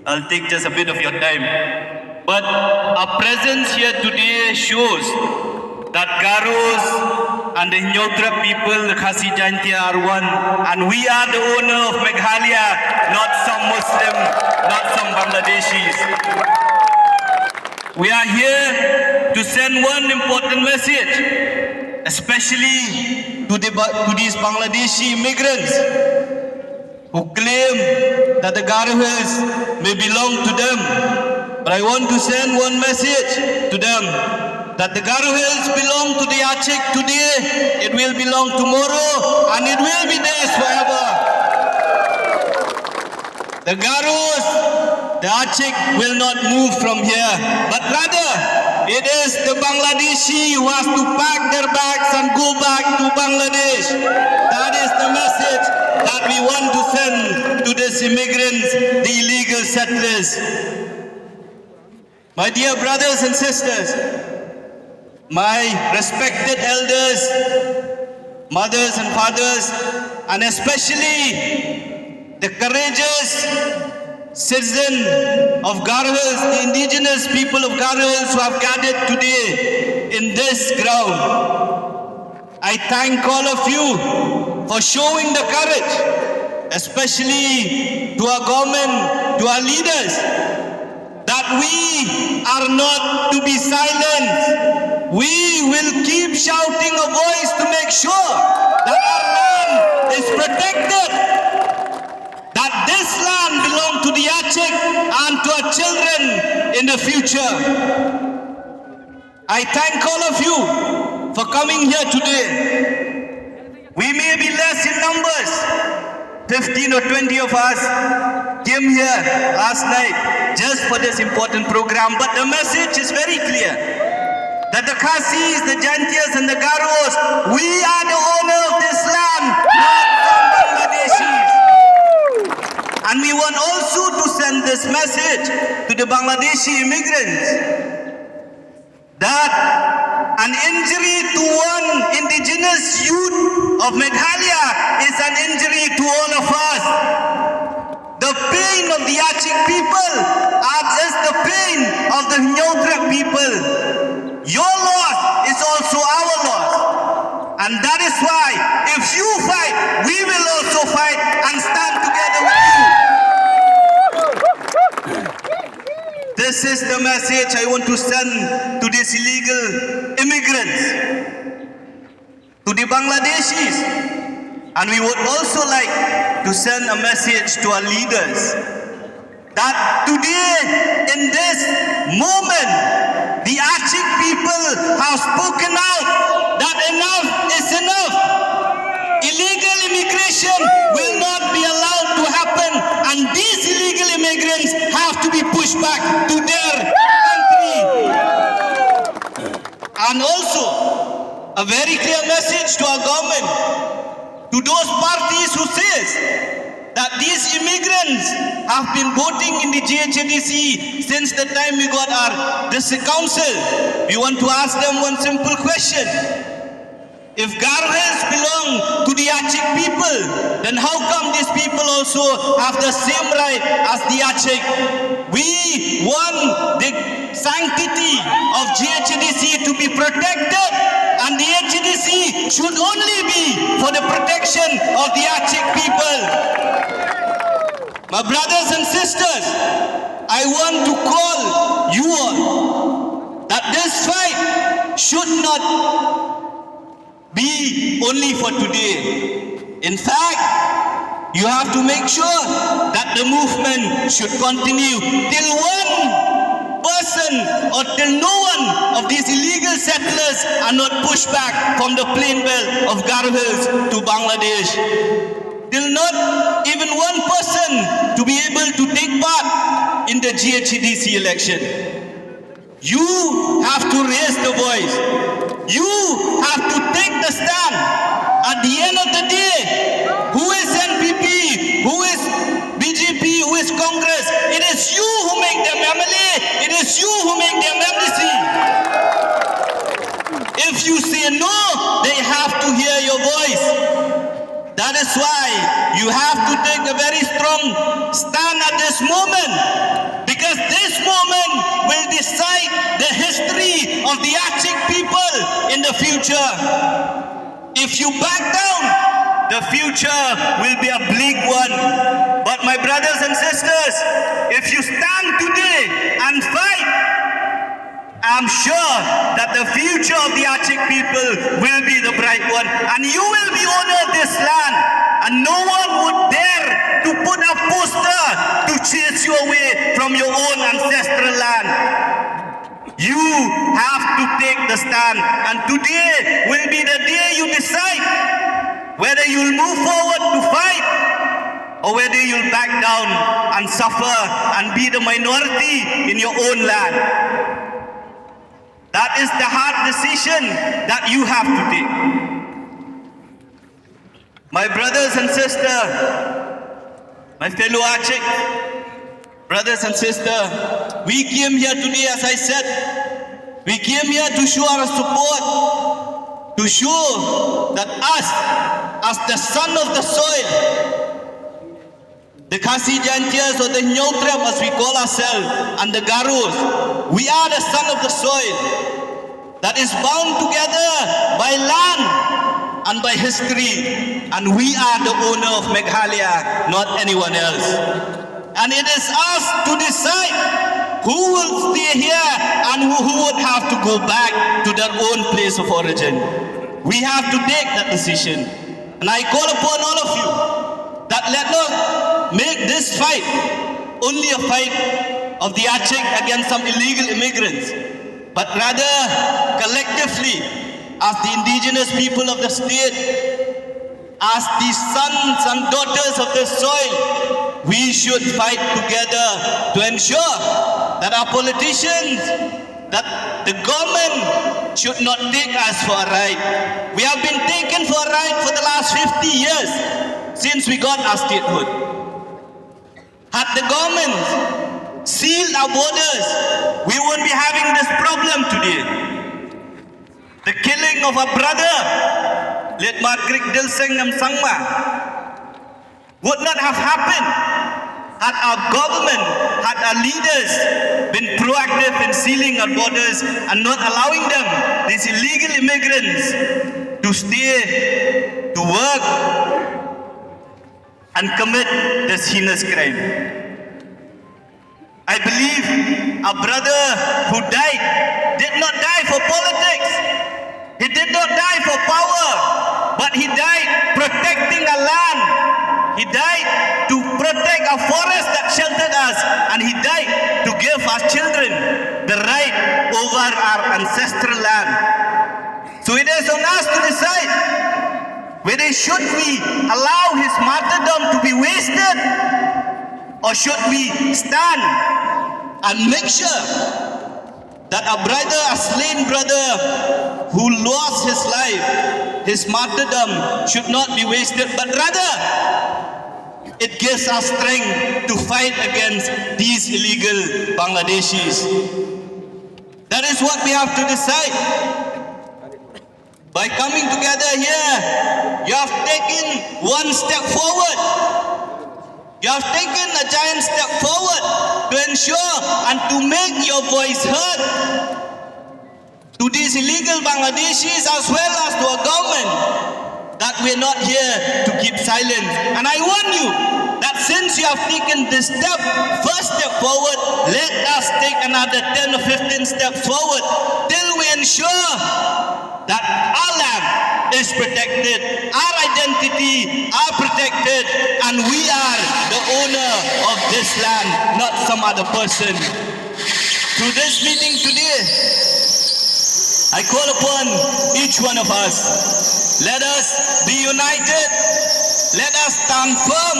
I'll take just a bit of your time. But our presence here today shows that Garos and the Nyotra people, the Khasi Jaintia, are one. And we are the owner of Meghalaya, not some Muslim, not some Bangladeshis. We are here to send one important message, especially to these Bangladeshi immigrants who claim that the Garo Hills may belong to them. But I want to send one message to them, that the Garo Hills belong to the Achik today, it will belong tomorrow, and it will be theirs forever. The Garos, the Achik will not move from here, but rather it is the Bangladeshi who has to pack their bags and go back to Bangladesh. That is the message that we want to send to these immigrants, the illegal settlers. My dear brothers and sisters, my respected elders, mothers and fathers, and especially the courageous citizen of Garo Hills, the indigenous people of Garo Hills who have gathered today in this ground. I thank all of you for showing the courage, especially to our government, to our leaders, that we are not to be silent. We will keep shouting a voice to make sure that our land is protected, that this land belongs to the Achik and to our children in the future. I thank all of you for coming here today. We may be less in numbers, 15 or 20 of us came here last night just for this important program, but the message is very clear, that the Khasis, the Jaintias and the Garos, we are the owner of this land, not some Bangladeshis. And we want also to send this message to the Bangladeshi immigrants, that an injury to one indigenous youth of Meghalaya is an injury to all of us. The pain of the Achik people is the pain of the Nyotra people. Your loss is also our loss. And that is why, if you fight, we will also fight and stand together with you. This is the message I want to send to these illegal immigrants, to the Bangladeshis. And we would also like to send a message to our leaders, that today, in this moment, the Achik people have spoken out that enough is enough. Illegal immigration will not be allowed to happen, and these illegal immigrants have to be pushed back to their country. And also, a very clear message to our government, to those parties who says that these immigrants have been voting in the GHDC since the time we got our district council. We want to ask them one simple question. If Garo Hills belong to the Achik people, then how come these people also have the same right as the Achik? We want the sanctity of GHDC to be protected, and the GHDC should only be for the protection of the Achik people. My brothers and sisters, I want to call you all that this fight should not be only for today. In fact, you have to make sure that the movement should continue till one person or till no one of these illegal settlers are not pushed back from the plain belt of Garo Hills to Bangladesh. Till not even one person to be able to take part in the GHDC election. You have to raise the voice. You have to take the stand. At the end of the day, who is NPP, who is BJP, who is Congress? It is you who make them MLA. It is you who make them MC. If you say no, they have to hear your voice. That is why you have to take a very strong don't stand at this moment, because this moment will decide the history of the Achik people in the future. If you back down, the future will be a bleak one. But my brothers and sisters, if you stand today and fight, I'm sure that the future of the Achik people will be the bright one, and you will be owner of this land, and no one would dare to put a poster to chase you away from your own ancestral land. You have to take the stand, and today will be the day you decide whether you'll move forward to fight or whether you'll back down and suffer and be the minority in your own land. That is the hard decision that you have to take. My brothers and sisters, my fellow Achik, brothers and sisters, we came here today, as I said, we came here to show our support, to show that us, as the son of the soil, the Khasi Jantias or the Nyotrap as we call ourselves, and the Garus, we are the son of the soil that is bound together by land and by history, and we are the owner of Meghalaya, not anyone else. And it is us to decide who will stay here and who would have to go back to their own place of origin. We have to take that decision. And I call upon all of you that let not make this fight only a fight of the Achik against some illegal immigrants, but rather collectively, as the indigenous people of the state, as the sons and daughters of the soil, we should fight together to ensure that our politicians, that the government should not take us for a ride. We have been taken for a ride for the last 50 years since we got our statehood. Had the government sealed our borders, we wouldn't be having this problem today. The killing of a brother, Let Margaret Dilsingam Sangma, would not have happened had our government, had our leaders been proactive in sealing our borders and not allowing them, these illegal immigrants, to stay, to work, and commit this heinous crime. I believe our brother who died did not die for politics. He did not die for power, but he died protecting our land. He died to protect our forest that sheltered us, and he died to give our children the right over our ancestral land. So it is on us to decide whether should we allow his martyrdom to be wasted, or should we stand and make sure that a brother, a slain brother who lost his life, his martyrdom should not be wasted, but rather it gives us strength to fight against these illegal Bangladeshis. That is what we have to decide. By coming together here, you have taken one step forward. You have taken a giant step forward to ensure and to make your voice heard to these illegal Bangladeshis as well as to our government, that we're not here to keep silent. And I warn you that since you have taken this step, first step forward, let us take another 10 or 15 steps forward till we ensure that our land is protected, our identity are protected, and we are the owner of this land, not some other person. Through this meeting today, I call upon each one of us. Let us be united. Let us stand firm.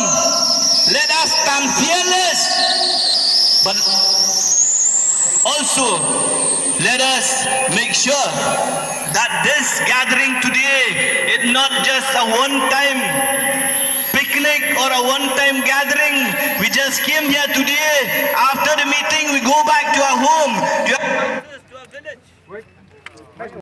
Let us stand fearless. But also, let us make sure that this gathering today is not just a one-time picnic or a one-time gathering. We just came here today. After the meeting, we go back to our home.